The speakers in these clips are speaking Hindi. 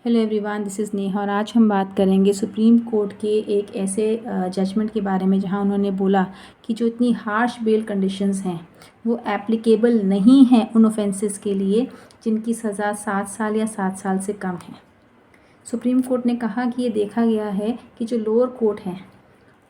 Hello everyone, this is Neha और आज हम बात करेंगे सुप्रीम कोर्ट के एक ऐसे जजमेंट के बारे में जहां उन्होंने बोला कि जो इतनी हार्श बेल कंडीशंस हैं वो एप्लीकेबल नहीं हैं उन ऑफेंसेस के लिए जिनकी सज़ा 7 साल या 7 साल से कम है। सुप्रीम कोर्ट ने कहा कि ये देखा गया है कि जो लोअर कोर्ट हैं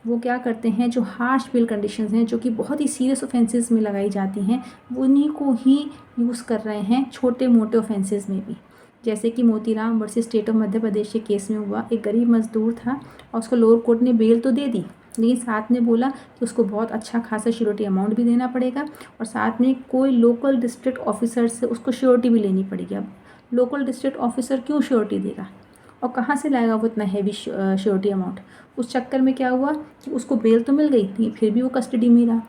वो क्या करते हैं, जो हार्श बेल कंडीशंस हैं जो कि बहुत ही सीरियस ऑफेंसेस में लगाई जाती हैं वो उन्हीं को ही यूज़ कर रहे हैं छोटे मोटे ऑफेंसेस में भी। जैसे कि Motiram versus state of Madhya Pradesh के केस में हुआ, एक गरीब मजदूर था और उसको लोअर कोर्ट ने बेल तो दे दी लेकिन साथ में बोला कि उसको बहुत अच्छा खासा श्योरिटी अमाउंट भी देना पड़ेगा और साथ में कोई लोकल डिस्ट्रिक्ट ऑफिसर से उसको श्योरिटी भी लेनी पड़ेगी। अब लोकल डिस्ट्रिक्ट ऑफिसर क्यों श्योरिटी देगा और कहाँ से लाएगा वो इतना हैवी श्योरिटी अमाउंट। उस चक्कर में क्या हुआ कि उसको बेल तो मिल गई लेकिन फिर भी वो कस्टडी में रहा,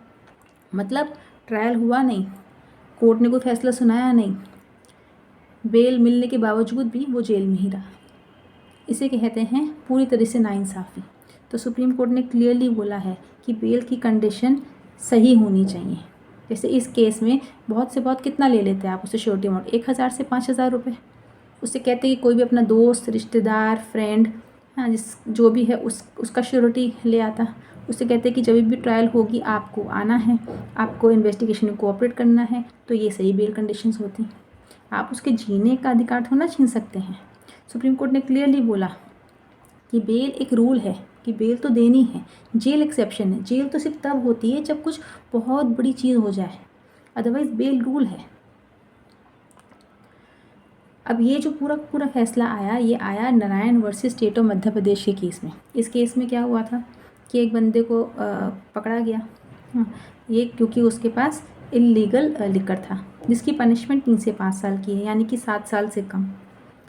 मतलब ट्रायल हुआ नहीं, कोर्ट ने कोई फैसला सुनाया नहीं, बेल मिलने के बावजूद भी वो जेल में ही रहा। इसे कहते हैं पूरी तरह से नाइंसाफ़ी। तो सुप्रीम कोर्ट ने क्लियरली बोला है कि बेल की कंडीशन सही होनी चाहिए। जैसे इस केस में बहुत से बहुत कितना ले लेते हैं आप उससे श्योरिटी अमाउंट, 1,000 से 5,000 रुपये। उससे कहते हैं कि कोई भी अपना दोस्त, रिश्तेदार, फ्रेंड, हाँ, जो भी है उसका श्योरिटी ले आता। उससे कहते हैं कि जब भी ट्रायल होगी आपको आना है, आपको इन्वेस्टिगेशन में कोऑपरेट करना है, तो ये सही बेल कंडीशंस होती। आप उसके जीने का अधिकार थोड़ा ना छीन सकते हैं। सुप्रीम कोर्ट ने क्लियरली बोला कि बेल एक रूल है कि बेल तो देनी है, जेल एक्सेप्शन है। जेल तो सिर्फ तब होती है जब कुछ बहुत बड़ी चीज़ हो जाए, अदरवाइज बेल रूल है। अब ये जो पूरा फैसला आया, ये आया Narayan versus state of Madhya Pradesh के केस में। इस केस में क्या हुआ था कि एक बंदे को पकड़ा गया, ये क्योंकि उसके पास इल्लीगल लिकर था जिसकी पनिशमेंट 3 से 5 साल की है, यानी कि 7 साल से कम।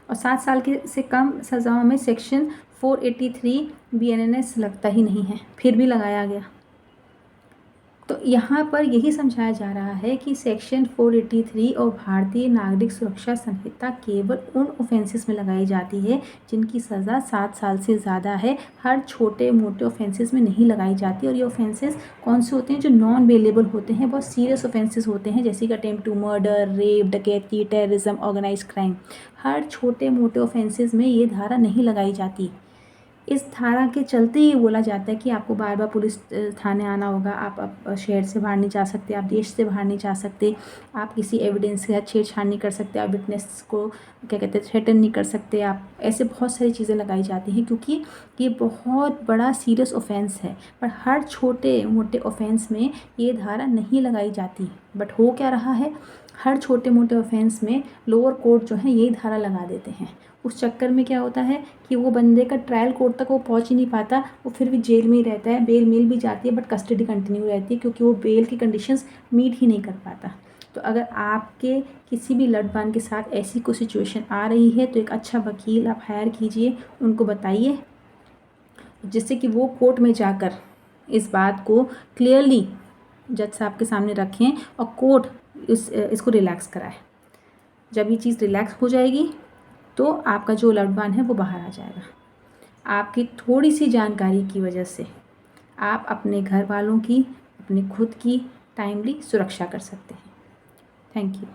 और 7 साल के से कम सज़ाओं में सेक्शन 483 BNNS लगता ही नहीं है, फिर भी लगाया गया। तो यहाँ पर यही समझाया जा रहा है कि सेक्शन 483 और भारतीय नागरिक सुरक्षा संहिता केवल उन ऑफेंसेस में लगाई जाती है जिनकी सज़ा 7 साल से ज़्यादा है। हर छोटे मोटे ऑफेंसेस में नहीं लगाई जाती। और ये ऑफेंसेस कौन से होते हैं? जो नॉन बेलेबल होते हैं, बहुत सीरियस ऑफेंसेस होते हैं, जैसे कि अटेम्प्ट टू मर्डर, रेप, डकैती, टेररिज्म, ऑर्गेनाइज क्राइम। हर छोटे मोटे ऑफेंसेस में ये धारा नहीं लगाई जाती। इस धारा के चलते ही बोला जाता है कि आपको बार बार पुलिस थाने आना होगा, आप शहर से बाहर नहीं जा सकते, आप देश से बाहर नहीं जा सकते, आप किसी एविडेंस के साथ छेड़छाड़ नहीं कर सकते, आप विटनेस को क्या कहते हैं थ्रेटन नहीं कर सकते। आप ऐसे बहुत सारी चीज़ें लगाई जाती हैं क्योंकि ये बहुत बड़ा सीरियस ऑफेंस है। पर हर छोटे मोटे ऑफेंस में ये धारा नहीं लगाई जाती। बट हो क्या रहा है, हर छोटे मोटे ऑफेंस में लोअर कोर्ट जो है यही धारा लगा देते हैं। उस चक्कर में क्या होता है कि वो बंदे का ट्रायल कोर्ट तक वो पहुंच ही नहीं पाता, वो फिर भी जेल में ही रहता है। बेल मिल भी जाती है बट कस्टडी कंटिन्यू रहती है क्योंकि वो बेल की कंडीशंस मीट ही नहीं कर पाता। तो अगर आपके किसी भी लड़वान के साथ ऐसी कोई सिचुएशन आ रही है तो एक अच्छा वकील आप हायर कीजिए, उनको बताइए जिससे कि वो कोर्ट में जाकर इस बात को क्लियरली जज साहब के सामने रखें और कोर्ट इसको रिलैक्स कराए। जब ये चीज़ रिलैक्स हो जाएगी तो आपका जो लड़वान है वो बाहर आ जाएगा। आपकी थोड़ी सी जानकारी की वजह से आप अपने घर वालों की, अपने खुद की टाइमली सुरक्षा कर सकते हैं। Thank you.